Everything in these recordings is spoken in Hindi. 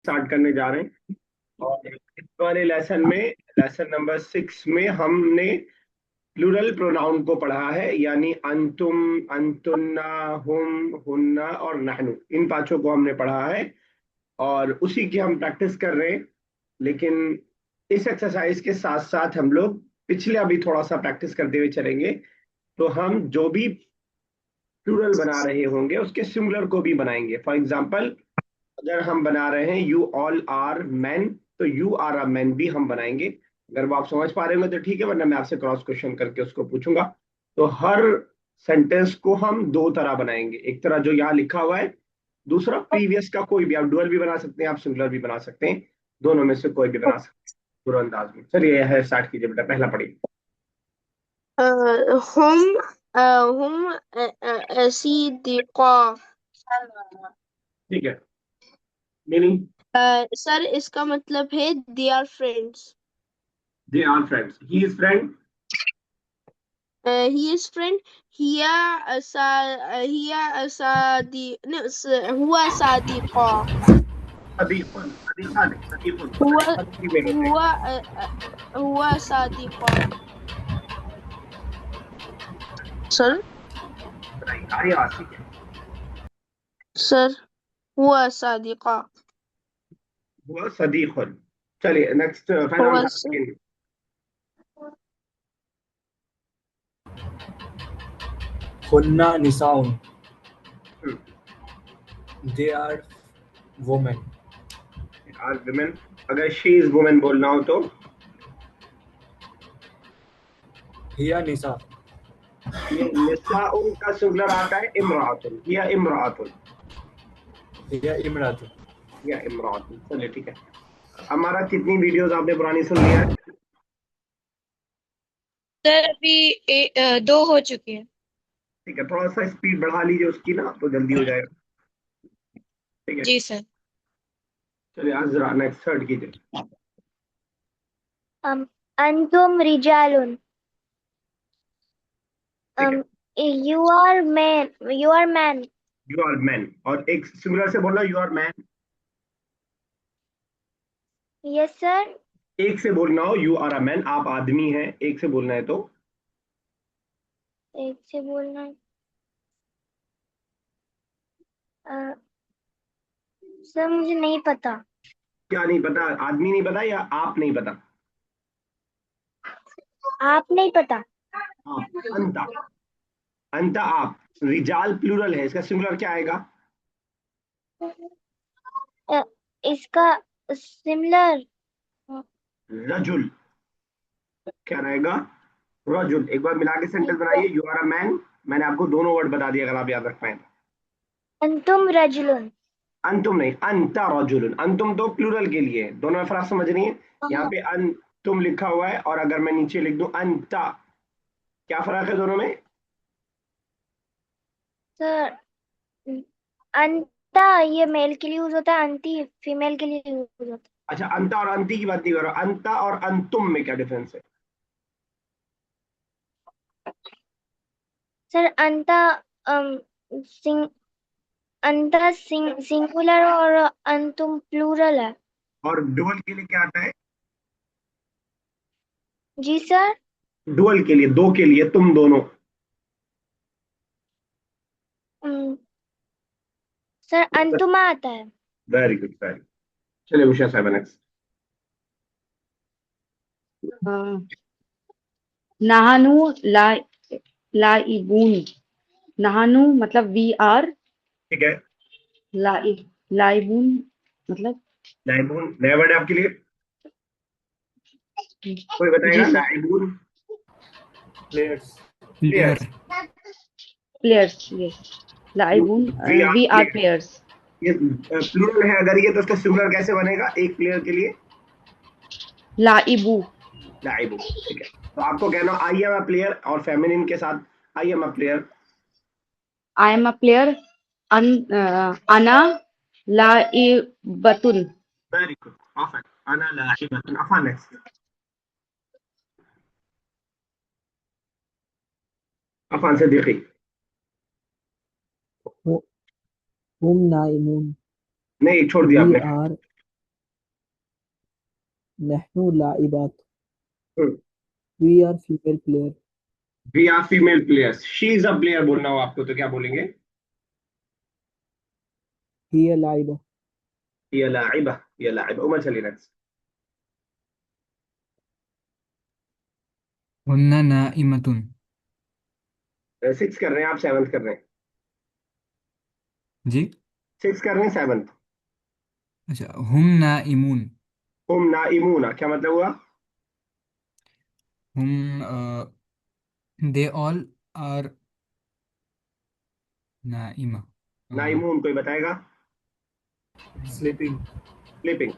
स्टार्ट करने जा रहे हैं। और इस वाले लेसन में, लेसन नंबर 6 में हमने प्लूरल प्रोनाउन को पढ़ा है, यानी अंतुम, अंतुन्ना, हुम, हुन्ना और नहनु, इन पांचों को हमने पढ़ा है और उसी की हम प्रैक्टिस कर रहे हैं। लेकिन इस एक्सरसाइज के साथ साथ हम लोग पिछले अभी थोड़ा सा प्रैक्टिस करते हुए चलेंगे। तो हम जो भी प्लूरल बना रहे होंगे उसके सिंगुलर को भी बनाएंगे। फॉर एग्जाम्पल, अगर हम बना रहे हैं यू ऑल आर मैन, तो यू आर अ मैन भी हम बनाएंगे। अगर वो आप समझ पा रहे होंगे तो ठीक है, वरना मैं आपसे क्रॉस क्वेश्चन करके उसको पूछूंगा। तो हर सेंटेंस को हम दो तरह बनाएंगे, एक तरह जो यहाँ लिखा हुआ है, दूसरा प्रीवियस का कोई भी, आप डुअल भी बना सकते हैं, आप सिंगुलर भी बना सकते हैं, दोनों में से कोई भी बना सकते हैं पूरे अंदाज में। चलिए यह स्टार्ट कीजिए बेटा, पहला पढ़िए। हम हम असीदिक़ा। ठीक है, मीनिंग? सर इसका मतलब है they are friends. They are friends, he is friend. He is friend. हिया हिया असादी no, हुआ सादिक़ा। सदीकुन, सदीका नहीं, सदीकुन, हुआ सदीका दूसरी में होते हैं। हुआ हुआ सादिक़ा। सर। बताइए, आगे आवाज ठीक है। सर हुआ सादिक़ा। हुआ सदीकुन। चलिए नेक्स्ट, पहला हुआ उठा स- लेंगे। हुन्ना निसाउन, hmm, they are women. Are women. अगर शी इज वुमेन बोलना हो तो हिया निसा, ये निसाउन का सिंगुलर आता है इमरातुन, या इमरातुन, हिया इमरातु। या इमरातुन। चलिए ठीक है। हमारा कितनी वीडियोस आपने पुरानी सुन लिया है? सर अभी दो हो चुके हैं। ठीक है, थोड़ा सा स्पीड बढ़ा लीजिए उसकी ना, तो जल्दी हो जाएगा। ठीक है, जी सर। चलिए आज जरा नेक्स्ट थर्ड कीजिए। um, अंतुम रिजालुन। ठीक है, you are man, you are man. You are man, और एक सिंगुलर से बोलना, you are man. Yes sir. एक से बोलना हो यू आर अ मैन, आप आदमी हैं, एक से बोलना है तो एक से बोलना है। सर मुझे नहीं पता। क्या नहीं पता? आदमी नहीं पता या आप नहीं पता? आप नहीं पता। आप, अंता, अंता आप। रिजाल प्लूरल है, इसका सिंगुलर क्या आएगा? अ, इसका सिमिलर। रजुल। क्या रहेगा? रजुल। एक बार मिला के सेंटेंस बनाइए, यू आर अ मैन। मैंने आपको दोनों वर्ड बता दिए, अगर आप याद रख पाए तो। अंतुम रजुलुन। अंतुम नहीं, अंता रजुलन। अंतुम तो प्लूरल के लिए है। दोनों में फर्क समझ रही है? यहाँ हाँ, पे तुम लिखा हुआ है, और अगर मैं नीचे लिख दूं अंता, क्या फर्क है दोनों में? सर अंता ये मेल के लिए यूज होता है, अंती फीमेल के लिए यूज होता अच्छा, अंता और अंती की बात नहीं करो, अंता और अंतुम में क्या डिफरेंस है? है। सर अंता सिंग अंता सिंगुलर और अंतुम प्लूरल है। और डुअल के लिए क्या आता है? जी सर। डुअल के लिए, दो के लिए, तुम दोनों। अम, सर अंतुमा आता है। Very good, very. चलिए उषा साहब नेक्स्ट। नहानु ला लाइबून। नहानु मतलब वी आर। ठीक है, लाई लाइबून मतलब। लाइबून नया वर्ड है आपके लिए? कोई जी बताएगा सर। लाइबून? Players. Player. Players. Players, yes. लाइबून we are we are players. Players. ये प्लूरल है, अगर ये तो उसका सिंगुलर कैसे बनेगा एक प्लेयर के लिए? लाइबू। लाइबू। ठीक है, तो आपको कहना आई एम अ प्लेयर, और फेमिनिन के साथ I am a player. I am a player. अना लाइबतुन। Very good, perfect. अना लाइबतुन। अफा नेक्स्ट। अफान सिद्दीकी। हुम नाइमून। नहीं, छोड़ दिया वी आपने। आर नहनु लाइबात। Hmm, we are female player. We are female players. She is a player बोलना हो आपको तो क्या बोलेंगे? हिय लाइबा। ये लाइबा, ये लाइबा। उमर चलिए नेक्स्ट। हुन्ना नाइमतुन। 6 कर रहे हैं आप, 7th कर रहे हैं? जी 6 कर रहे हैं, 7th? अच्छा, हुम नाइमून। हुम नाइमूना क्या मतलब हुआ? हुम दे ऑल आर नाइमा। नाइमून कोई बताएगा? sleeping, sleeping.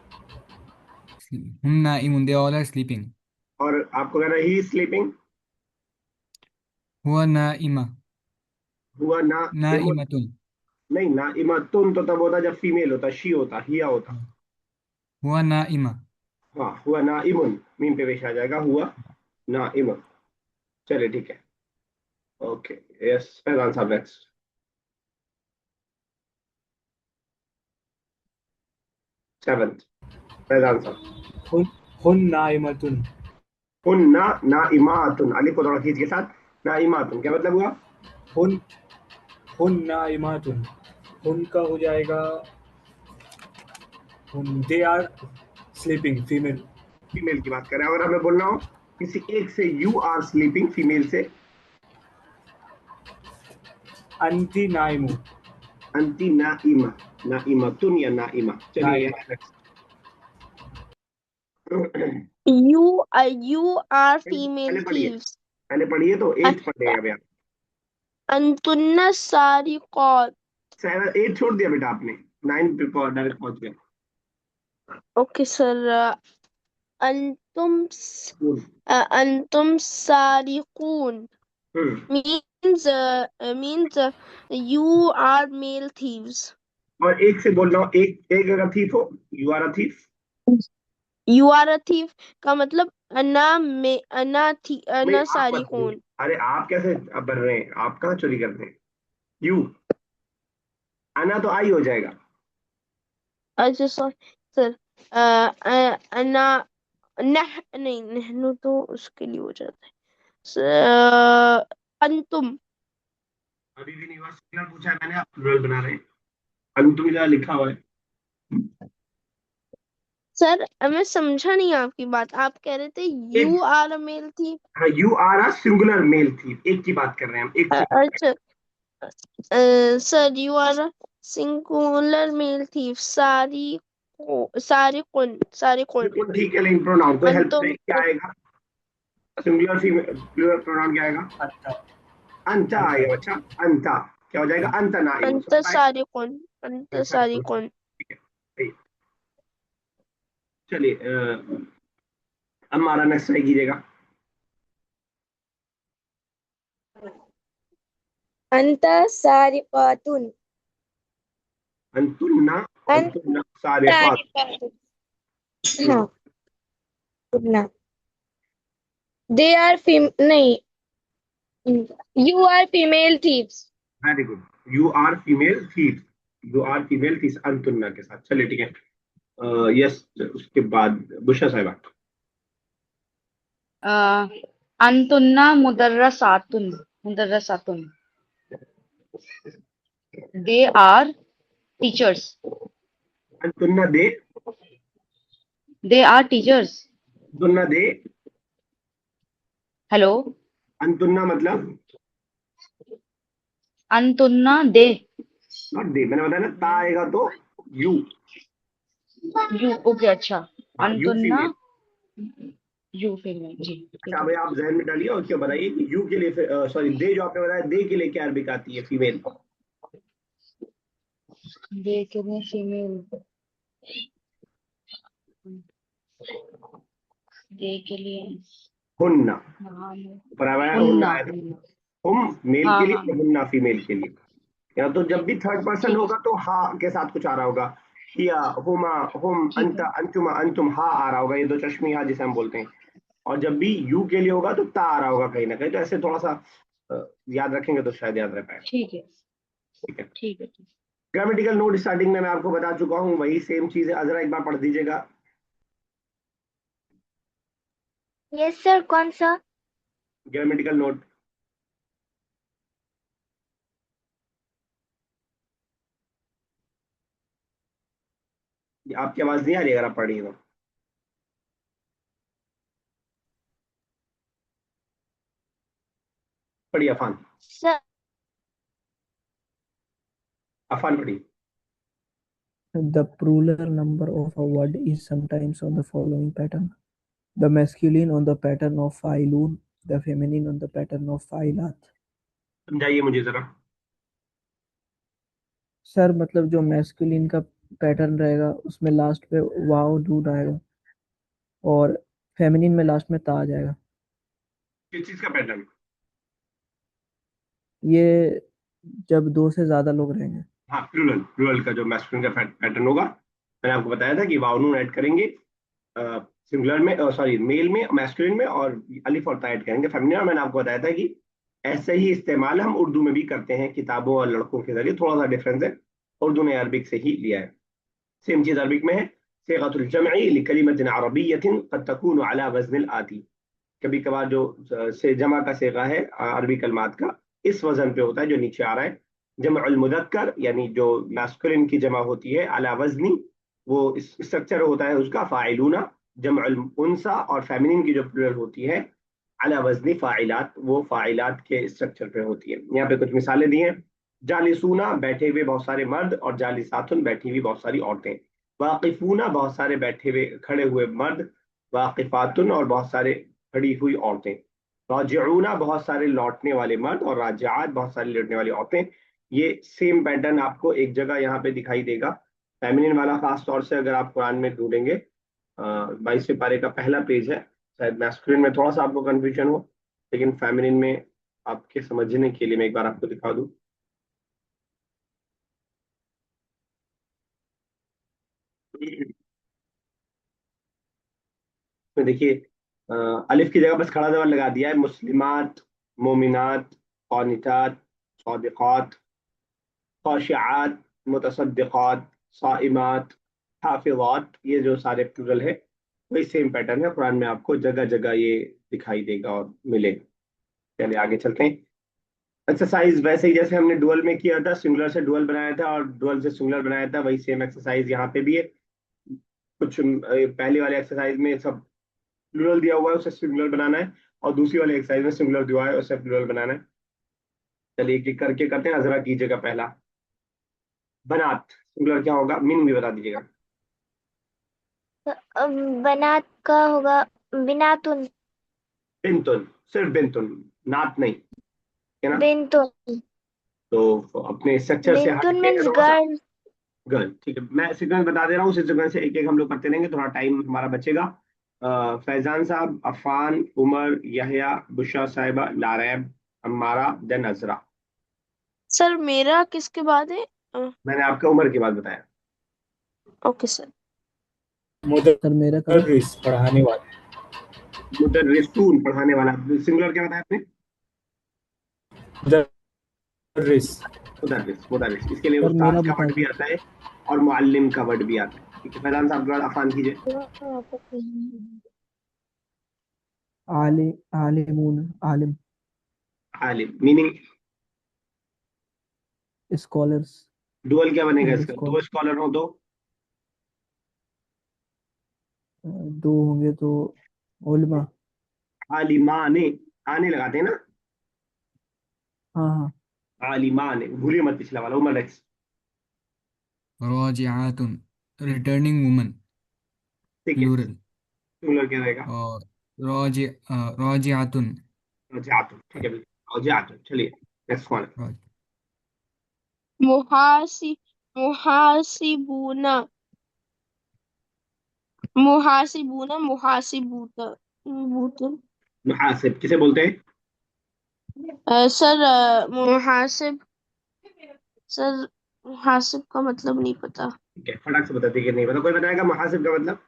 हुम नाइमून, दे ऑल आर स्लीपिंग। और आपको कहना ही स्लीपिंग। हुआ नाइमा। हुआ ना इमुन। नाइमतुन। नहीं, ना इमातुन तो तब होता जब फीमेल होता, शी होता, हिया होता। हुआ नाइमा। हाँ, हुआ ना इमुन, मीम पे पेश आ जाएगा, हुआ ना इमुन। चलिए ठीक है। ओके, यस फैजान साहब नेक्स्ट। 7th फैजान साहब। hun naimatun, हुन्ना नाइमातुन, अली को थोड़ा खींच के साथ। नाइमातुन क्या मतलब हुआ? hun hun naimatun, hun का हो जाएगा hun, they are sleeping, female, female की बात करें, अगर हमें बोलना हो किसी एक से यू आर स्लीपिंग, फीमेल से anti naimu, अंति नाइमा, नाइमातुन या नाइमा। चलिए Naima, next। You are female पहले पढ़िए, thieves. पहले पढ़िए तो 8th पढ़ेगा अभी आप। अंतुन्ना सारिकौत. 7 8 छोड़ दिया बेटा आपने, 9 पे डायरेक्ट पहुंच गया। Okay, sir. अंतुम Cool. अंतुम सारिकून hmm, means you are male thieves. और एक से बोल रहा हूँ, एक एक अगर थीफ हो, you are a thief. You are a thief का मतलब अना नहीं आप मत सारिकून. बोलिए। अरे आप कैसे अब बन रहे हैं, आप कहाँ चोरी करते हैं? यू, आना तो आई हो जाएगा। अच्छा सर. अना नहीं, नहनु तो उसके लिए हो जाता है. अंतुम. अभी भी नहीं हुआ, सिंगुलर पूछा है मैंने, आप प्लूरल बना रहे हैं। अंतुम इधर लिखा हुआ है। सर मैं समझा नहीं आपकी बात. आप कह रहे थे you are a male thief. हाँ, you are a singular male thief, एक की बात कर रहे हैं हम, एक से। अच्छा sir, you are a singular male thief. सारिकुन. बिल्कुल ठीक है, लेकिन प्रोनाउन कोई हेल्प अंतुम. चाहिए, क्या आएगा? सिंगुलर फीमेल प्लूरल प्रोनाउन क्या आएगा? anta, अंता आएगा बच्चा। अंता क्या हो जाएगा? अंत नाइम। अंत सारिकुन. अंत सारिकुन. ठीक है, सही। चलिए अब हमारा नेक्स्ट ट्राई कीजिएगा। अंत सारिकातुन. अंतुन्ना, अंतुन्ना सारे सारिकातुन. हाँ, ना. They are नहीं. You are female thieves. Very good. You are female thief, you are female thief अंतुन्ना के साथ। चलिए ठीक है। यस, उसके बाद बुशा साहिबा। अंतुन्ना मुदर्रसातुन। मुदर्रसातुन, दे आर टीचर्स। अंतुन्ना दे, दे आर टीचर्स। अंतुन्ना दे। हेलो, अंतुन्ना मतलब अंतुन्ना दे। नॉट दे, मैंने बताया ना, ता आएगा तो यू। यू, ओके, अच्छा। हाँ, यू अंतुन्ना फीमेल। यू फीमेल, जी ठीक अच्छा है। भाई, आप जहन में डालिए और क्या बताइए कि यू के लिए, सॉरी दे जो आपने बताया, दे के लिए क्या अरबिक आती है फीमेल? दे के लिए फीमेल, दे के लिए हुन्ना। नाम है। ऊपर आया है, हुन्ना हुन्ना। आया था। हुम मेल हाँ के लिए हाँ, और हुन्ना फीमेल के लिए। या तो जब भी थर्ड पर्सन ठीक होगा तो हा के साथ कुछ आ रहा होगा। हिया, हुमा, हुम, ठीक अंता, है। अंतुमा, अंतुम, हा आ रहा होगा, ये दो चश्मी हा जिसे हम बोलते हैं। और जब भी यू के लिए होगा तो ता आ रहा होगा कहीं ना कहीं, तो ऐसे थोड़ा सा याद रखेंगे तो शायद याद रह पाएगा। ठीक है, ठीक है। ठीक है, ठीक। ग्रामेटिकल नोट स्टार्टिंग में मैं आपको बता चुका हूँ, वही सेम चीज है, अजरा एक बार पढ़ दीजिएगा। यस सर, कौन सा? Grammatical note. आपकी आवाज नहीं आ रही अगर आप पढ़ रही हो तो। पढ़िए अफान। सर अफान पढ़िए। The plural number of a word is sometimes on the following pattern. The masculine on the pattern of failun, the feminine on the pattern of failat. समझाइए मुझे जरा। सर मतलब जो मैस्कुलिन का पैटर्न रहेगा उसमें लास्ट पे वाव डू आएगा और फेमिनिन में लास्ट में ता आ जाएगा। किस चीज का पैटर्न? ये जब दो से ज्यादा लोग रहेंगे। हाँ, प्लूरल। प्लूरल का जो मैस्कुलिन का पैटर्न होगा, मैंने आपको बताया था कि वाव नून ऐड करेंगे सिंगुलर में, सॉरी मेल में, मैस्कुलिन में, और अलिफ और ता ऐड करेंगे फेमिनिन। और मैंने आपको बताया था कि ऐसे ही इस्तेमाल हम उर्दू में भी करते हैं किताबों और लड़कों के जरिए। थोड़ा सा डिफरेंस है, उर्दू ने अरबिक से ही लिया है। सेम चीज अरबिक में है। सिगतुल जमई लिकलिमतिन अरबिय्यतिन क़द तकूनु अला वज़निल आती। कभी कभार जो से जमा का सेगा है अरबी कलमात का, इस वजन पे होता है जो नीचे आ रहा है। जमउल मुदक्कर यानी जो मैस्कुलिन की जमा होती है अला वजनी, वो स्ट्रक्चर होता है उसका फाइलूना। जमउल उनसा और फेमिनिन की जो प्लूरल होती है अला वजनी फाइलात, वो फाइलात के स्ट्रक्चर पे होती है। यहाँ पे कुछ मिसालें दी हैं। जालिसूना बैठे हुए बहुत सारे मर्द, और जालिसातुन बैठी हुई बहुत सारी औरतें। वाकिफूना बहुत सारे बैठे हुए खड़े हुए मर्द। वाकिफातुन और बहुत सारे खड़ी हुई औरतें। राजिऊना बहुत सारे लौटने वाले मर्द, और राजिआत बहुत सारी लौटने वाली औरतें। ये सेम पैटर्न आपको एक जगह यहाँ पे दिखाई देगा। फेमिनिन वाला खास तौर से अगर आप कुरान में ढूंढेंगे, 22वें पारे का पहला पेज है। शायद मैस्कुलिन में थोड़ा सा आपको कंफ्यूजन हो, लेकिन फेमिनिन में आपके समझने के लिए मैं एक बार आपको दिखा दूं। तो देखिए, अलिफ की जगह बस खड़ा जवाब लगा दिया है। मुस्लिमात, मोमिनात, कानितात, सादिकात, खाशिआत, मुतसद्दिकात, साइमात, हाफिजात, ये जो सारे प्लूरल है वही सेम पैटर्न है। कुरान में आपको जगह जगह ये दिखाई देगा और मिलेगा। चलिए आगे चलते हैं। एक्सरसाइज वैसे ही जैसे हमने डुअल में किया था, सिंगुलर से डुअल बनाया था और डुअल से सिंगुलर बनाया था, वही सेम एक्सरसाइज यहाँ पे भी है। कुछ पहले वाले एक्सरसाइज में सब प्लूरल दिया हुआ है, उसे सिंगुलर बनाना है, और दूसरी वाले एक्सरसाइज में सिंगुलर दिया हुआ है, उसे प्लूरल बनाना है। चलिए एक एक करके करते हैं। जरा कीजिएगा पहला। बनात सिंगुलर क्या होगा, मीनिंग भी बता दीजिएगा। बनात का होगा बिनातुन। बिंतुन, सिर्फ बिंतुन, नात नहीं, है ना? बिनतुन। तो अपने स्ट्रक्चर से हट बिनतुन के मीन्स थोड़ा सा गर्ल। गर्ल, ठीक है। मैं सीक्वेंस बता दे रहा हूँ, उसी सीक्वेंस से एक एक हम लोग करते रहेंगे, थोड़ा टाइम हमारा बचेगा। फैजान साहब, अफान, उमर, यहया, बुशरा साहिबा, लारैब, अम्मारा, देन अजरा। सर मेरा किसके बाद है? मैंने आपका उमर की बात बताया। Okay sir. सर मेरा कब है? मुदर्रिस पढ़ाने वाले। मुदर्रिसून पढ़ाने वाला। सिंगुलर क्या बताया आपने? मुदर्रिस। मुदर्रिस। मुदर्रिस, इसके लिए सर मेरा उस्ताद का बता वर्ड भी आता है और मुअल्लिम का वर्ड भी आता है। ठीक है, फैजान साहब थोड़ा आसान कीजिए। आले आलिमून आलिम आलिम मीनिंग। स्कॉलर्स डुअल क्या बनेगा एंड इसका? स्कॉलर दो स्कॉलर हो तो दो होंगे तो उलमा। आलिमाने, आने लगाते हैं ना। हाँ हाँ आलिमाने, भूलिए मत पिछला वाला। उमर नेक्स्ट। राजिआतुन रिटर्निंग वुमन ठीक है, प्लूरल। सिंगुलर क्या रहेगा? और राजिआतुन जातुन, ठीक है बिल्कुल, जातुन। चलिए नेक्स्ट वन। मुहासी मुहासिबूना मुहासिबूना मुहासिबूता बूतन। मुहासिब किसे बोलते हैं? सर मुहासिब, सर मुहासिब का मतलब नहीं पता। ठीक है, फटाक से बताते कि नहीं पता। कोई बताएगा मुहासिब का मतलब?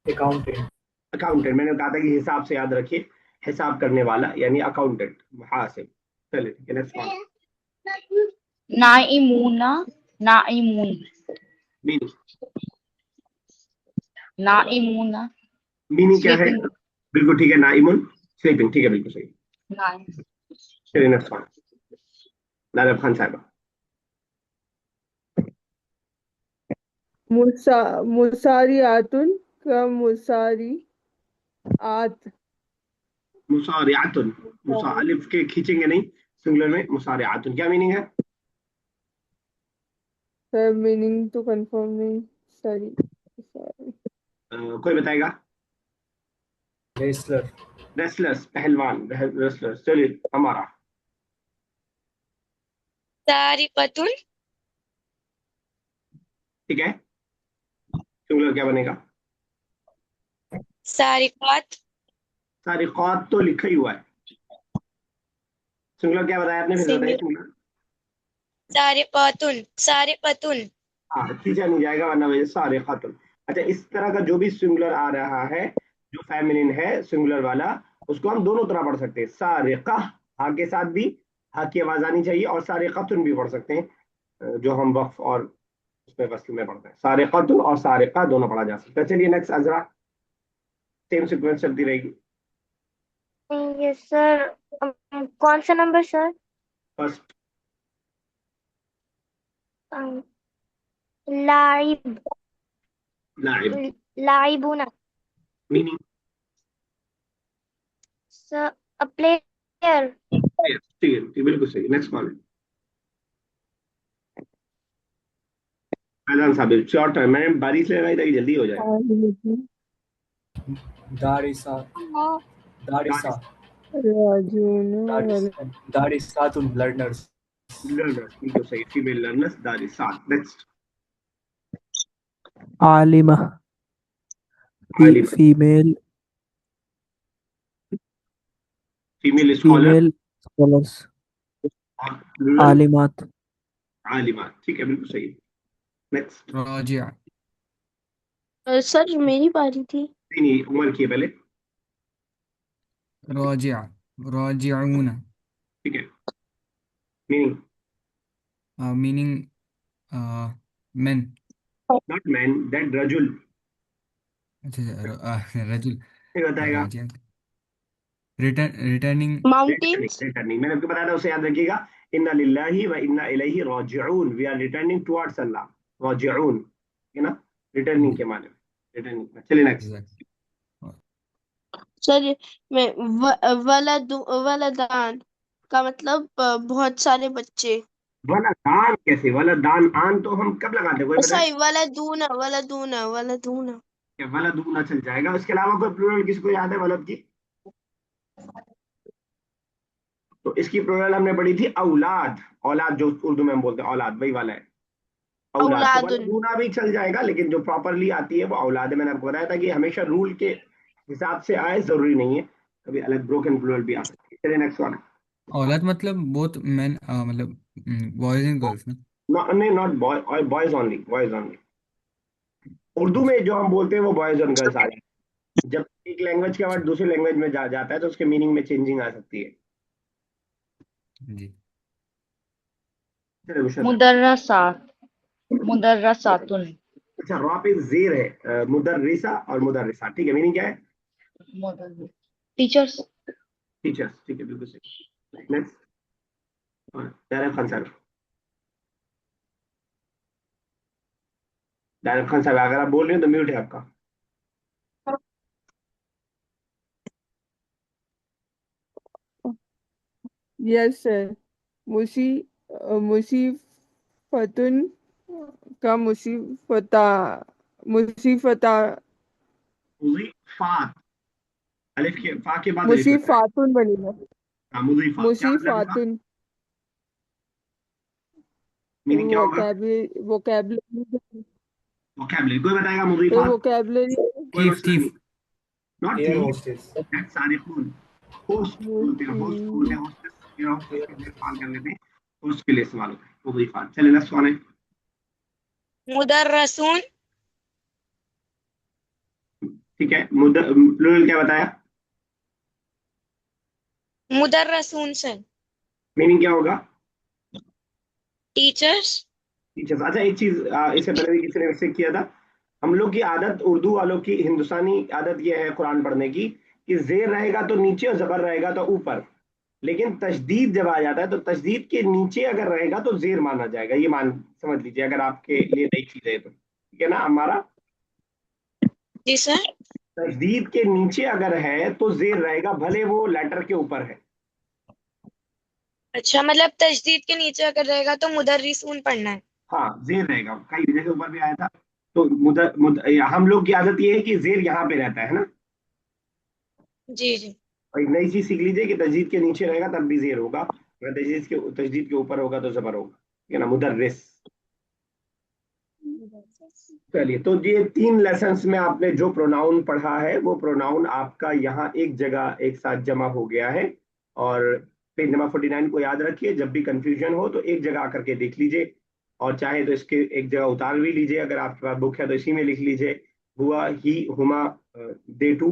अकाउंटेंट। अकाउंटेंट। मैंने कहा था कि हिसाब से याद रखिए, हिसाब करने वाला यानी अकाउंटेंट, मुहासिब। चलिए ठीक है, नेक्स्ट वन। नाइमूना नाइमून मीनिंग। नाइमूना मीनिंग क्या है? स्लीपिंग। बिल्कुल ठीक है, नाइमुन स्लीपिंग, ठीक है बिल्कुल सही। नाइन। चलिए नेक्स्ट वन, नादिया खान साहब। मुसारियातुन का मुसारी आत मुसारियातुन, मुसा अलिफ के खींचेंगे नहीं, सिंगुलर में मुसारियातुन क्या मीनिंग है? सर मीनिंग तो कंफर्म नहीं। Sorry sorry. कोई बताएगा? रेसलर। रेसलर्स, पहलवान, रेसलर्स। चलिए हमारा सारिकतुन ठीक है, सिंगुलर क्या बनेगा? सारिकात सारिकात तो लिखा ही हुआ है, सिंगुलर क्या बताया आपने, फिर बताइए सिंगुलर सिंगुलर। सारिकतुन सारिकतुन हाँ खींचा नहीं जाएगा वरना वजह सारे खातुन। अच्छा, इस तरह का जो भी सिंगुलर आ रहा है, जो फेमिनिन है सिंगुलर वाला, उसको हम दोनों तरह पढ़ सकते हैं। सारिका, हा के साथ भी हा की आवाज आनी चाहिए, और सारे खातुन भी पढ़ सकते हैं, जो हम वक्फ और उसमें वसल में पढ़ते हैं। सारे खातुन और सारिका दोनों पढ़ा जा सकता है। चलिए नेक्स्ट अजरा, सेम सीक्वेंस चलती रहेगी। Yes sir. कौन सा नंबर सर? फर्स्ट, लाइब लाइब, लाइबुना मीनिंग सर, अ प्लेयर। ठीक है बिल्कुल सही। Next call, Faizan Sabir, short time मैंने बारिश लगाई ताकि जल्दी हो जाए। दारिसा दारिसा राजून दारिसातुन लर्नर्स। लर्नर्स, बिल्कुल सही, फीमेल लर्नर्स, दारी सात। नेक्स्ट, आलिमा, आलिम, female female scholar, female scholars, plural आलिमात, आलिमात, ठीक है बिल्कुल सही। नेक्स्ट, राजिया, सर मेरी बारी थी। नहीं नहीं, उमर की है पहले, राजिया, राजिऊन, ठीक है। Meaning, meaning men। Not man, that रजुल, अच्छा रजुल। ये बताएगा। राजिया, रिटर्निंग। Returning, mountains. रिटर्निंग मैंने आपको बताया था, उसे याद रखिएगा। इन्ना लिल्लाहि व इन्ना इलैहि राजिऊन, वी आर रिटर्निंग टुवर्ड्स अल्लाह, राजिऊन, है ना, रिटर्निंग के माने, रिटर्निंग। चलिए नेक्स्ट, सर मैं वलदान का मतलब बहुत सारे बच्चे। वाला दान कैसे, वाला दान आन तो हम कब लगाते हैं, कोई बताए? सॉरी वलदूना वलदूना वलदूना। क्या वलद दूना चल जाएगा? उसके अलावा कोई प्लूरल किसको याद है वलद की? तो इसकी प्लूरल हमने पढ़ी थी औलाद, औलाद जो उर्दू में हम बोलते हैं औलाद, वही वाला है औलाद। तो वलद औलादुन। दूना भी चल जाएगा, लेकिन जो प्रॉपरली आती है वो औलाद है। मैंने आपको बताया था कि हमेशा रूल के हिसाब से आए, जरूरी नहीं है, कभी अलग ब्रोकन प्लूरल भी आ सकती है। चलिए नेक्स्ट वन, औलाद मतलब बोथ मैन, मतलब बॉयज एंड गर्ल्स ना। नहीं not boy, boys only, boys only. Urdu में जो हम बोलते हैं वो बॉयज और गर्ल्स आ जाते हैं। जब एक लैंग्वेज का वर्ड दूसरे लैंग्वेज में जाता है तो उसके मीनिंग में चेंजिंग आ सकती है। जी। चलिए मुशर्रफ। मुदर्रसात मुदर्रसातुन। अच्छा, रॉ पे जेर है, मुदर्रिसा और मुदर्रिसा, ठीक है। मीनिंग क्या है? टीचर्स। टीचर्स, ठीक है बिल्कुल सही। नेक्स्ट, दायरा खान साहब, दायरा खान साहब अगर आप बोल रहे हैं तो म्यूट है आपका। Yes sir. मुसी मुसीफतुन का मुसीफता मुजीफात, अलिफ के फा के बाद अलिफ लगता है। मुसीफातुन बनेगा। हाँ मुजीफात, क्या मतलब इसका मुसीफातुन मीनिंग क्या होगा? वोकैबलरी वोकैबुलरी, कोई बताएगा मुजीफात? वोकैबलरी कोई थीफ मसला नहीं, थीफ। नॉट एयर थी, होस्टेस। दैट सारिकून, होस्ट बोलते हैं, होस्ट बोलते हैं, होस्टेस या होस्टेस के लिए इस्तेमाल कर लेते हैं, होस्ट के लिए इस्तेमाल होता है मुजीफात। चलिए नेक्स्ट वन है, मुदर्रसून ठीक है। प्लूरल क्या बताया? मुदर्रसून सर। मीनिंग क्या होगा? टीचर्स। टीचर्स। अच्छा एक चीज, इससे पहले भी किसी ने मैसेज किया था, हम लोग की आदत, उर्दू वालों की हिंदुस्तानी आदत यह है कुरान पढ़ने की कि जेर रहेगा तो नीचे और जबर रहेगा तो ऊपर, लेकिन तशदीद जब आ जाता है तो तशदीद के नीचे अगर रहेगा तो जेर माना जाएगा। ये मान समझ लीजिए, अगर आपके लिए नई चीज है तो, ठीक है ना हमारा। जी सर। तशदीद के नीचे अगर है तो जेर रहेगा, भले वो लेटर के ऊपर है। अच्छा, मतलब तशदीद के नीचे अगर रहेगा तो मुदर्रिसून पढ़ना है। हाँ जेर रहेगा, कई जगह ऊपर भी आया था। तो हम लोग की आदत ये है कि जेर यहाँ पे रहता है ना। जी जी। और एक नई चीज सीख लीजिए कि तजदीद के नीचे रहेगा तब भी जेर होगा, अगर तजदीद के ऊपर होगा तो जबर होगा, ठीक है ना, मुदर्रिस। चलिए, तो ये 3 लेसन्स में आपने जो प्रोनाउन पढ़ा है वो प्रोनाउन आपका यहाँ एक जगह एक साथ जमा हो गया है। और पेज नंबर 49 को याद रखिए, जब भी कंफ्यूजन हो तो एक जगह आकर के देख लीजिए, और चाहे तो इसके एक जगह उतार भी लीजिए, अगर आपके पास बुक है तो इसी में लिख लीजिए। हुआ, ही, हुमा, they two,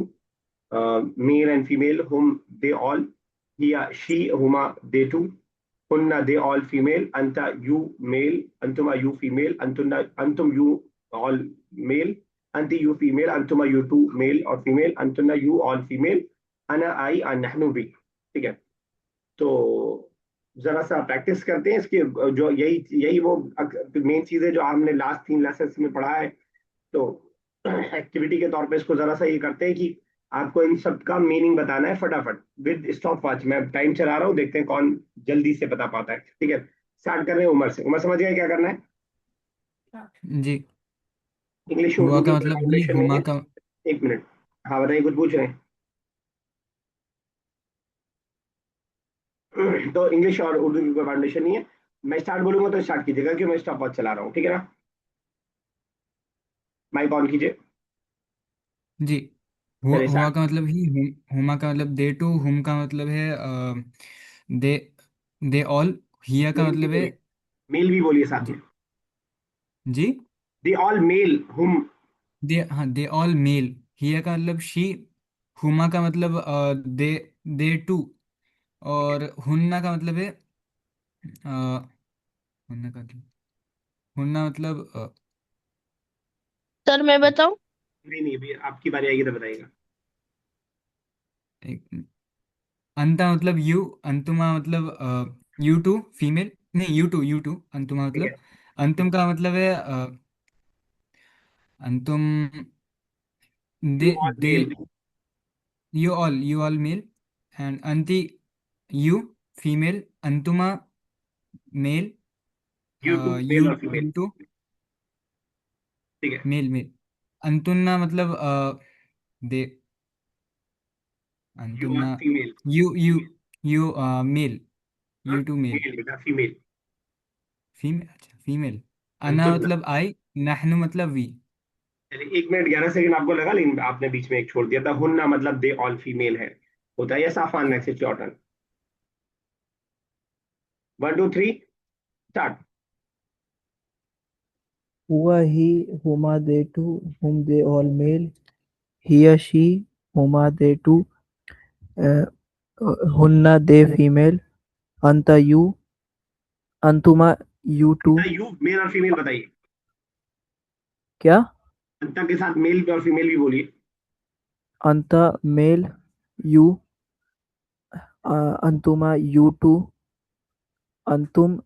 male and female, हुम, दे ऑल, हिया, शी, हुमा, they two, hunna they all female, anta you male, antuma you female, antuna antum you all male, anti you female, antuma you two male or female, antuna you all female, ana I और नहनु भी। ठीक है, तो जरा सा प्रैक्टिस करते हैं इसकी, जो यही यही वो मेन चीज है जो हमने लास्ट 3 लेसन में पढ़ा है। तो एक्टिविटी के तौर पे इसको जरा सा ये करते हैं कि आपको इन सब का मीनिंग बताना है फटाफट विद स्टॉप वॉच। मैं टाइम चला रहा हूँ, देखते हैं कौन जल्दी से बता पाता है। ठीक है, स्टार्ट कर रहे हैं उमर से। उमर समझ गया क्या करना है? जी। इंग्लिश हुआ उर्दू की का मतलब ही, प्रोनाउंसिएशन नहीं हुमा है। का। 1 मिनट, हाँ बताइए, कुछ पूछ रहे हैं? तो इंग्लिश और उर्दू की कोई फाउंडेशन नहीं है। मैं स्टार्ट बोलूंगा तो स्टार्ट कीजिएगा, कि मैं स्टॉप वॉच चला रहा हूँ, ठीक है ना। माइक ऑन कीजिए। जी। हुआ, चलिए हुआ स्टार्ट। का मतलब ही, हुमा का मतलब दे टू, हुम का मतलब है दे दे ऑल, हिया का मेल भी मतलब है। बोलिए, मेल भी बोलिए साथ में। जी। जी। दे ऑल मेल, हुम। हाँ, दे ऑल मेल। हिया का मतलब शी। हुमा का मतलब दे दे टू। और हुन्ना का मतलब है हुन्ना का मतलब, हुन्ना मतलब सर मैं बताऊं? नहीं नहीं, अभी आपकी बारी आएगी तो बताइएगा। एक, अंता मतलब यू, अंतुमा मतलब यू टू फीमेल, नहीं यू टू अंतुमा ठीक है, मतलब, अंतुम का मतलब है अंतुम, you they all they male, you all male, and अंति यू फीमेल, अंतुमा male, you two you male और फीमेल। यू टू ठीक है, मेल मेल, अंतुन्ना मतलब दे, यू आर अंतुन्ना female. You you you male, you two male, male बेटा, फीमेल। फीमेल, अच्छा फीमेल। अना अंतुन्ना। मतलब आई, नहनु मतलब वी। चलिए, 1 मिनट 11 सेकंड आपको लगा, लेकिन आपने बीच में एक छोड़ दिया था। हुन्ना मतलब दे ऑल फीमेल है, होता है। ये साफान, next it's your turn. 1 2 3 start. हुआ, he, huma, they two, whom they all male, he or she, huma, they two, uh, hunna, they female, anta you, antuma you two। अंता यू मेल और फीमेल बताइए। क्या? अंता के साथ मेल और फीमेल भी बोलिए। anta male, you, antuma you two, antum,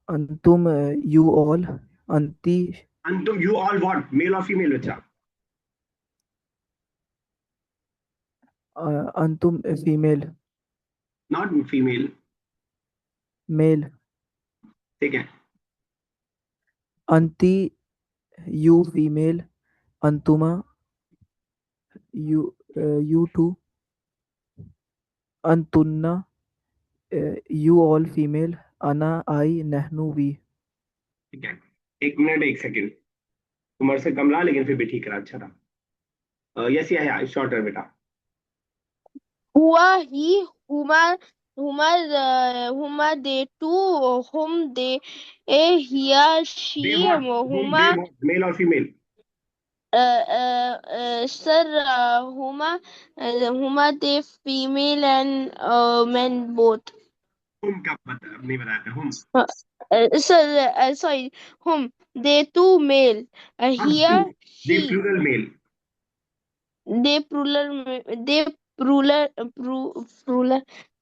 antum you all, anti, अंतुम यू ऑल व्हाट, मेल और फीमेल बच्चा? antum female, not female. male, ठीक है, anti you female, antuma you two, antunna you all female, ana I nahnu we। ठीक है। 1 मिनट 1 सेकंड, उम्र से कम रहा लेकिन फिर भी ठीक रहा, अच्छा था। यस, या शॉर्टर बेटा। हुआ, ही, हुमा, हुमा, हुमा दे टू, हुम दे ए, हिया, शी, दे व्हाट, होम हुमा, दे व्हाट, मेल और फीमेल? सर, हुमा, हुमा they female and man both. होम का नहीं बताया था, होम। सर सॉरी, हुम दे टू मेल, हाँ, टू, हिया, they she. Plural male. they plural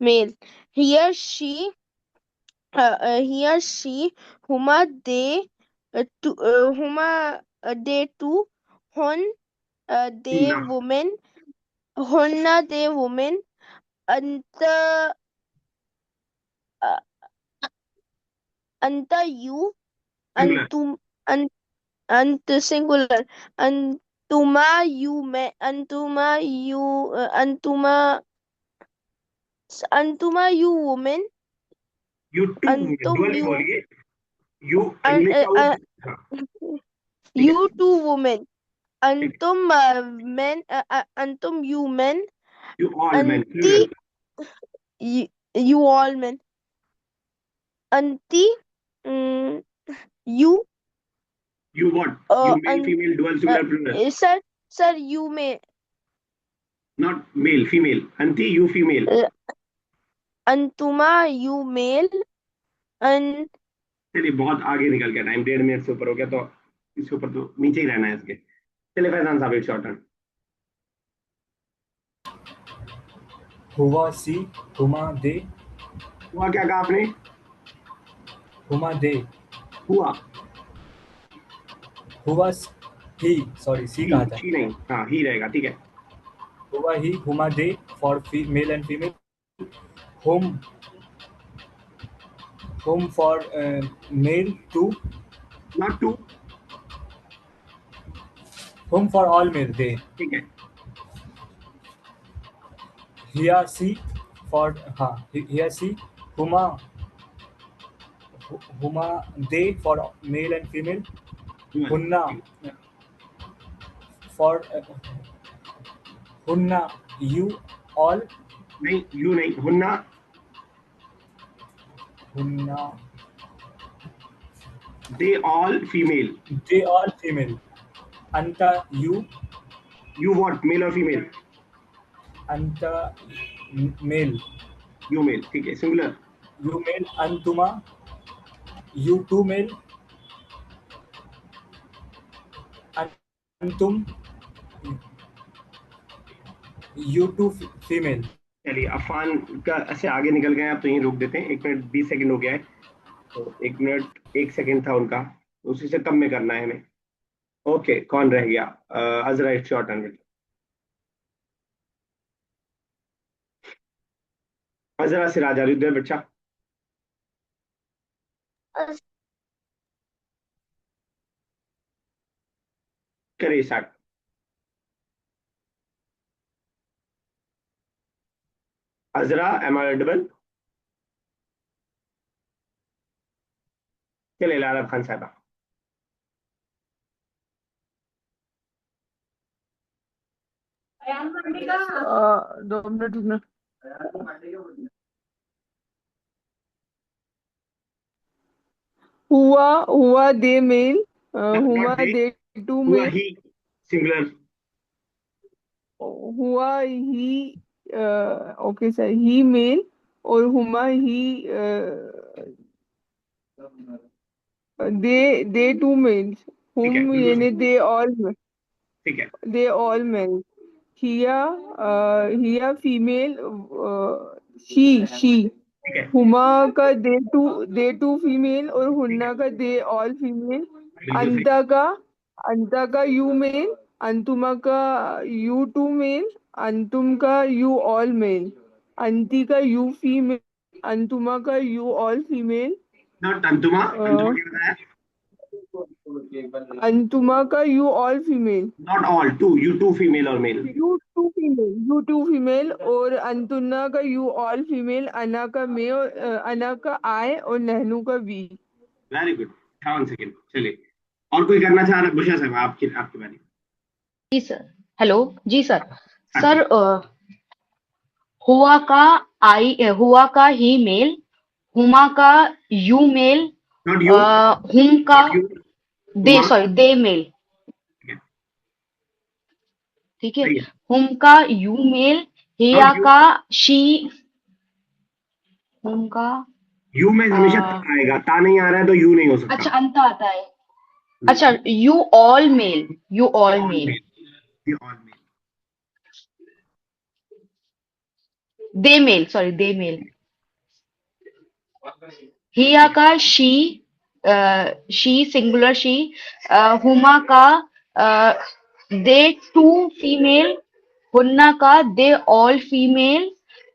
male. He or she, huma they, they two, hun they ना women, hunna they women, anta uh, anta you, सिंगुलर antum singular, antuma you antuma you women, you two antum dual ही you बोलिए यू an, इंग्लिश का हाँ ठीक है you two women, ठीक है antum men, antum you men, you all man anti plural you all men, anti mm, you you what you male an, female dual singular plural sir you may not male female अंति you female antuma you male and चलिए बहुत आगे निकल गया टाइम 1.5 मिनट से ऊपर हो गया तो इसके ऊपर तो नीचे ही रहना है इसके चलिए फैजान साहब एक शॉर्ट टर्न हुआ सी हुमा दे हुआ क्या कहा आपने हुमा दे हुआ हुआ ही सॉरी सी कहा था ही नहीं हाँ ही रहेगा ठीक है हुआ ही हुमा they for male and female होम होम for male two not two होम फॉर ऑल मेल दे ठीक है हिया सी फॉर हाँ हिया सी हुमा हुमा they for male and female हुन्ना फॉर हुन्ना यू ऑल नहीं यू नहीं हुन्ना हुन्ना they all female they all female अंता यू यू व्हाट मेल और फीमेल अंता मेल यू मेल ठीक है सिंगुलर यू मेल अंतुमा यू टू मेल अंतुम यू टू फीमेल चलिए अफान का ऐसे आगे निकल गए आप तो यहीं रोक देते हैं 1 मिनट 20 सेकंड हो गया है तो 1 मिनट 1 सेकंड था उनका उसी से कम में करना है हमें ओके कौन रह गया Azra it's your turn Azra Siraj are you there बच्चा करिए start Azra am I audible चलिए लारा खान साहब 2 मिनट रुकना हुआ दे मेल हुआ दे टू हुआ मेल ही सिंगुलर हुआ he okay sir he male और हुमा ही दे टू मेल्स ठीक है हुम बिल्कुल यानी दे ऑल ठीक है they all men हिया फीमेल she ठीक है हुमा का दे टू फीमेल और हुन्ना का दे ऑल फीमेल बिल्कुल सही अंता का यू मेल अंतुमा का यू टू मेल अंतुम का यू ऑल मेल अंती का यू फीमेल अंतुमा का यू ऑल फीमेल नॉट अंतुमा अंतुमा क्या बताया अंतुमा का you all female not all two you two female और मेल यू टू फीमेल और अंतुन्ना का यू ऑल फीमेल अना का मे और अना का आई और नहनू का वी वेरी गुड 58 सेकंड चलिए और कोई करना चाह रहा है बुशा साहब आपकी बारी जी सर हेलो जी सर सर हुआ का ही मेल हुमा का यू मेल नॉट यू हुम का दे मेल ठीक है सही है हुम का यू मेल हिया Not you. का शी हुम का यू में हमेशा ता आएगा ता नहीं आ रहा है तो यू नहीं हो सकता अच्छा अंत आता है अच्छा you all male All male. You all male they male, sorry they male. हिया का शी सिंगुलर शी, हुमा का दे टू फीमेल, हुन्ना का दे ऑल फीमेल,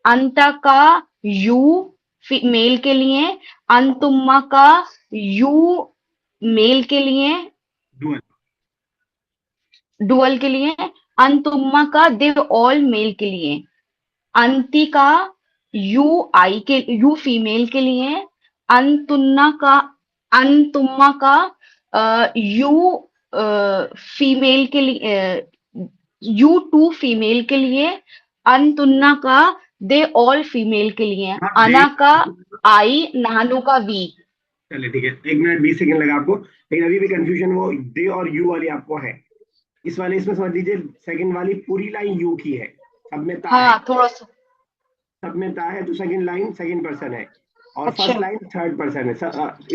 अंता का यू मेल के लिए, अंतुम्मा का यू मेल के लिए, डुअल। डुअल के लिए, अंतुम्मा का दे ऑल मेल के लिए, अंति का यू फीमेल के लिए, अंतुम्मा का यू फीमेल के लिए, यू टू फीमेल के लिए, अंतुन्ना का दे ऑल फीमेल के लिए, नॉट दे। अना का आई, नानू का वी। चलिए ठीक है, 1 मिनट 20 सेकंड लगा आपको, लेकिन अभी भी कंफ्यूजन वो दे और यू वाली आपको है। इसमें समझ लीजिए सेकंड वाली पूरी लाइन यू की है, सब में ता है, हाँ थोड़ा सा। सब में ता है, तो सेकंड लाइन सेकंड पर्सन है और अच्छा। फर्स्ट लाइन थर्ड पर्सन है। इस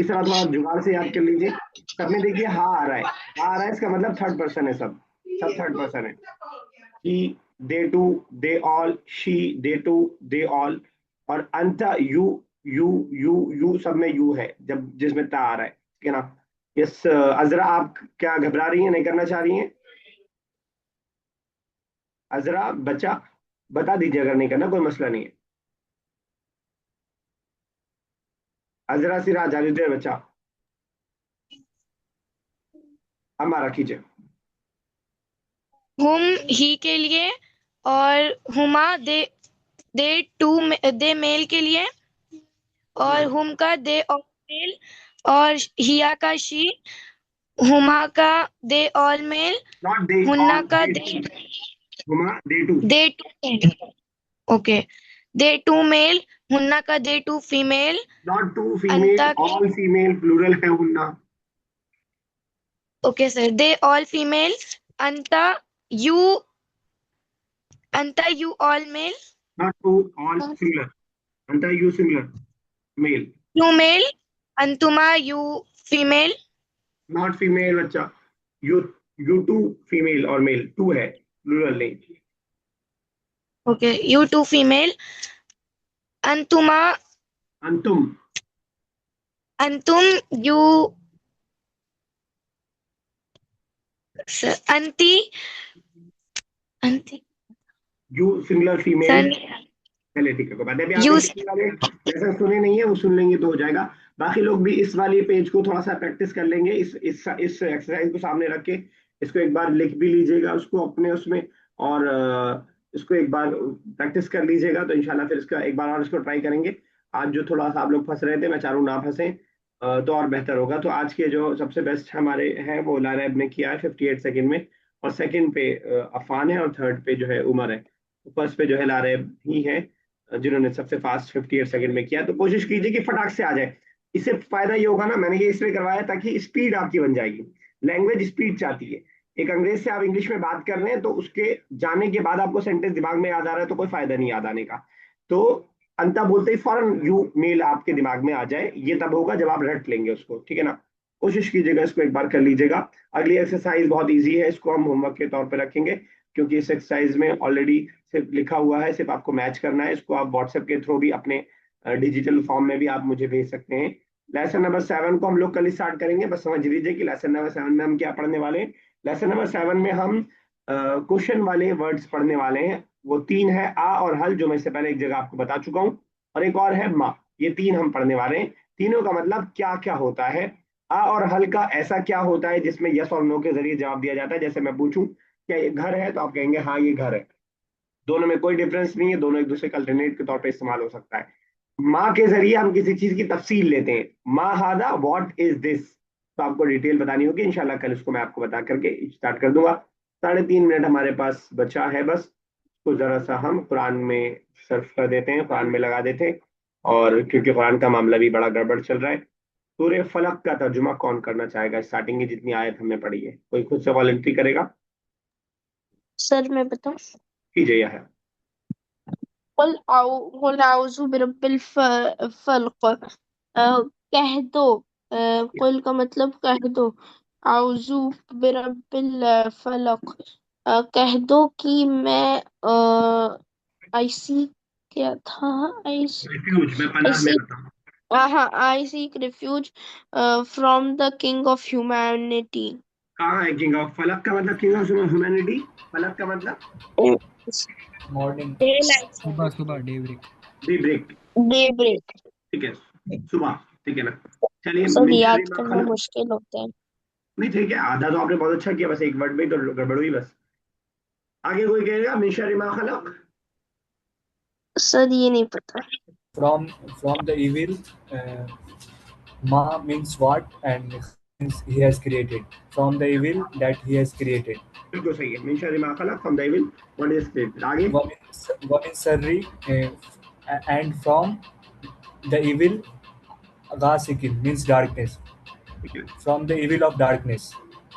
तरह थोड़ा जुगाड़ से याद कर लीजिए। सब में देखिए हा आ रहा है, हा आ रहा है, इसका मतलब थर्ड पर्सन है, सब थर्ड पर्सन है। He, they two, they all, she, they two, they all, और अंत यू यू यू यू, सब में यू है जब जिसमें ता आ रहा है, ठीक है ना। यस अजरा, आप क्या घबरा रही हैं, नहीं करना चाह रही हैं? अजरा बच्चा बता दीजिए, अगर नहीं करना कोई मसला नहीं है। अजरा सिराज आदित्य बच्चा, हमारा कीजिए। हुम ही के लिए, और हुमा दे मेल के लिए, और हुम का दे ऑल मेल, और हिया का शी, हुमा का they all male, not they हुन्ना ऑल, का दे, हुमा they two, they two, okay, they two male, हुन्ना का they two female, not two female, अंता ऑल फीमेल प्लूरल है उन्ना। Okay sir, they all female, अंता you you all male, not two all singular, अंता you singular male, you male, अंतुमा यू फीमेल, नॉट फीमेल बच्चा, यू यू टू फीमेल और मेल, टू है प्लूरल नहीं। ओके, यू टू फीमेल, अंतुमा अंतुम, अंतुम यू अंति अंति यू सिंगुलर फीमेल। सर, चलिए ठीक है, कोई बात नहीं। अभी यू आपने पिछले वाले लेसन सुने नहीं है, वो सुन लेंगे तो हो जाएगा। बाकी लोग भी इस वाली पेज को थोड़ा सा प्रैक्टिस कर लेंगे, इस एक्सरसाइज को सामने रख के इसको एक बार लिख भी लीजिएगा उसको अपने उसमें, और इसको एक बार प्रैक्टिस कर लीजिएगा, तो इंशाल्लाह फिर इसका एक बार और इसको ट्राई करेंगे। आज जो थोड़ा सा आप लोग फंस रहे थे, मैं चाहूँ ना फंसे, तो और बेहतर होगा। तो आज के जो सबसे बेस्ट हमारे हैं वो लारैब ने किया है 58 सेकंड में, और सेकंड पे अफान है, और थर्ड पे जो है उमर है। फर्स्ट पे जो है लारैब ही है जिन्होंने सबसे फास्ट 58 सेकंड में किया। तो कोशिश कीजिए कि फटाक से आ जाए। इससे फायदा ये होगा ना, मैंने ये इसलिए करवाया ताकि स्पीड आपकी बन जाएगी। लैंग्वेज स्पीड चाहती है। एक अंग्रेज से आप इंग्लिश में बात कर रहे हैं, तो उसके जाने के बाद आपको सेंटेंस दिमाग में याद आ रहा है, तो कोई फायदा नहीं याद आने का। तो अंता बोलते ही फौरन यू मेल आपके दिमाग में आ जाए, ये तब होगा जब आप रट लेंगे उसको, ठीक है ना। कोशिश कीजिएगा, इसको एक बार कर लीजिएगा। अगली एक्सरसाइज बहुत ईजी है, इसको हम होमवर्क के तौर पर रखेंगे, क्योंकि इस एक्सरसाइज में ऑलरेडी सिर्फ लिखा हुआ है, सिर्फ आपको मैच करना है। इसको आप व्हाट्सएप के थ्रू भी अपने डिजिटल फॉर्म में भी आप मुझे भेज सकते हैं। लेसन नंबर 7 को हम लोग कल स्टार्ट करेंगे। बस समझ लीजिए कि लेसन नंबर 7 में हम क्या पढ़ने वाले हैं। लेसन नंबर 7 में हम क्वेश्चन वाले वर्ड्स पढ़ने वाले हैं। वो 3 है, आ और हल, जो मैं इससे पहले एक जगह आपको बता चुका हूँ, और एक और है माँ। ये 3 हम पढ़ने वाले हैं। तीनों का मतलब क्या क्या होता है। आ और हल का ऐसा क्या होता है जिसमें यस और नो के जरिए जवाब दिया जाता है। जैसे मैं पूछूं क्या ये घर है, तो आप कहेंगे हाँ ये घर है। दोनों में कोई डिफरेंस नहीं है, दोनों एक दूसरे का अल्टरनेट के तौर पे इस्तेमाल हो सकता है। माँ के जरिए हम किसी चीज की तफसील लेते हैं। माँ हादा, व्हाट इज दिस, तो आपको डिटेल बतानी होगी। इंशाल्लाह कल इसको मैं आपको बता करके स्टार्ट कर दूंगा। 3.5 मिनट हमारे पास बचा है बस, तो जरा सा हम कुरान में सर्फ कर देते हैं, कुरान में लगा देते हैं। और क्योंकि कुरान का मामला भी बड़ा गड़बड़ चल रहा है। सूरह फलक का तर्जुमा कौन करना चाहेगा? स्टार्टिंग की जितनी आयत हमने पढ़ी है, कोई खुद से वॉलंटरी करेगा? सर मैं बताऊं? कीजिए यह है। कुल आउज़ु बिरब्बिल फल्क। कह दो, कुल का मतलब कह दो, आउज़ु बिरब्बिल फलक, कह दो कि मैं आई सीक क्या था? आई रिफ्यूज, मैं पनाह में सी आता हूँ। हाँ, आई seek refuse from the king of humanity. कहाँ है किंग ऑफ? फलक का मतलब किंग ऑफ ह्यूमैनिटी। फलक का मतलब मॉर्निंग। सुबह सुबह daybreak. D break. Day break. ठीक है, सुबह। ठीक है ना। चलिए, सब मिन शर्रि याद मा करना खलक। मुश्किल होता है। नहीं ठीक है, आधा तो आपने बहुत अच्छा किया, बस एक वर्ड में ही तो गड़बड़ हुई बस। आगे कोई कहेगा मिन शर्रि मा खलक? सर ये नहीं पता। From the evil, ma means what, and means he has created. From the evil that he has created. बिल्कुल सही है, मिन शर्रि मा खलक from the evil what is created. आगे One is Sarri, and from the evil, Ghasikin means darkness. ठीक है, From the evil of darkness.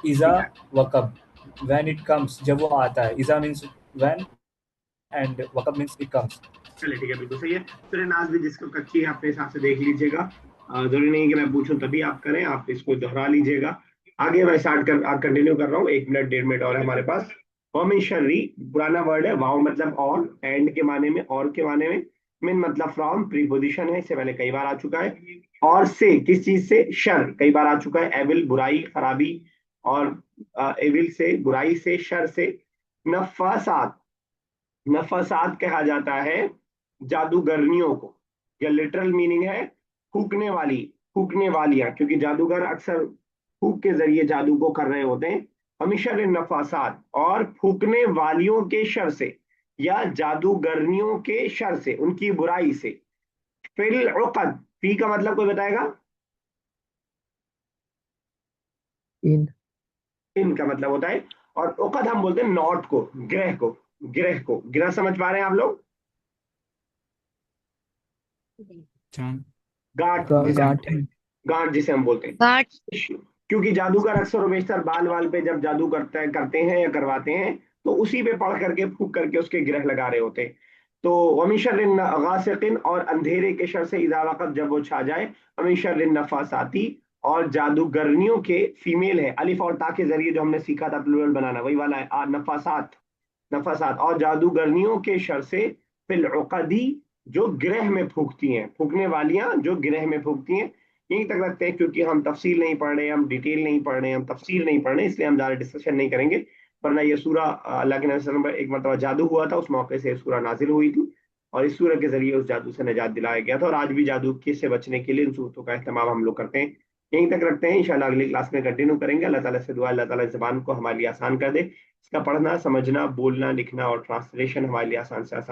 Iza ठीक है। wakab, when it comes, जब वो आता है. Iza means when, and wakab means it comes. चलिए ठीक है, बिल्कुल सही है। फिर नाज भी जिसको कच्ची है अपने हिसाब से देख लीजिएगा, जरूरी नहीं कि मैं पूछूं तभी आप करें, आप इसको दोहरा लीजिएगा। आगे मैं कंटिन्यू कर रहा हूँ, 1 मिनट 1.5 मिनट और है हमारे पास। वमिन शर्री पुराना वर्ड है, वाव मतलब और, एंड के माने में, और के माने में, मिन मतलब फ्रॉम, प्रीपोजिशन है, इससे पहले कई बार आ चुका है। और से किस चीज से? शर कई बार आ चुका है, एविल बुराई खराबी, और एविल से बुराई से, शर से। नफासात, नफासात कहा जाता है जादूगरनियों को, या लिटरल मीनिंग है फूकने वाली, फूकने वालियां, क्योंकि जादूगर अक्सर फूक के जरिए जादू को कर रहे होते हैं। हमेशा नफासात, और फूकने वालियों के शर से, या जादूगरनियों के शर से, उनकी बुराई से। फिल उकद, फी का मतलब कोई बताएगा? इन इनका मतलब होता है, और उकद हम बोलते हैं नॉट को, ग्रह को, ग्रह को। ग्रह समझ पा रहे हैं आप लोग? चांद। गांठ जिसे हम बोलते गांठ। हैं, गांठ जिसे हम बोलते हैं। गांठ। क्योंकि जादूगर अक्सर और बेशतर बाल वाल पे जब जादू करते हैं या करवाते हैं, तो उसी पे पढ़ करके फूक करके उसके ग्रह लगा रहे होते हैं। तो वमिन शर्रिन गासिकिन, और अंधेरे के शर से, इज़ा वक़ब जब वो छा जाए। वमिन शर्रिन नफासाती, और जादूगरनियों के, फीमेल है, अलिफ और ता के जरिए जो हमने सीखा था प्लूरल बनाना, वही वाला है। नफासात, नफासात, और जादूगरनियों के शर से, फिल उक़दी, जो ग्रह में फूकती हैं, फूकने वालियां जो ग्रह में फूकती हैं। यहीं तक रखते हैं, क्योंकि हम तफसील नहीं पढ़ रहे, हम डिटेल नहीं पढ़ रहे, हम तफसील नहीं पढ़ रहे, इसलिए हम ज़्यादा डिस्कशन नहीं करेंगे। वरना ये सूरा अल्लाह के नबी सल्लल्लाहु अलैहि वसल्लम पर एक मरतबा जादू हुआ था, उस मौके से ये सूरा नाजिल हुई थी, और इस सूरत के जरिए उस जादू से निजात दिलाया गया था। और आज भी जादू के से बचने के लिए इन सूरतों का इस्तेमाल हम लोग करते हैं। यहीं तक रखते हैं, इंशाल्लाह अगली क्लास में कंटिन्यू करेंगे। अल्लाह ताला से दुआ, अल्लाह ताला इस ज़बान को हमारे लिए आसान कर दे, इसका पढ़ना समझना बोलना लिखना और ट्रांसलेशन हमारे लिए आसान से आसान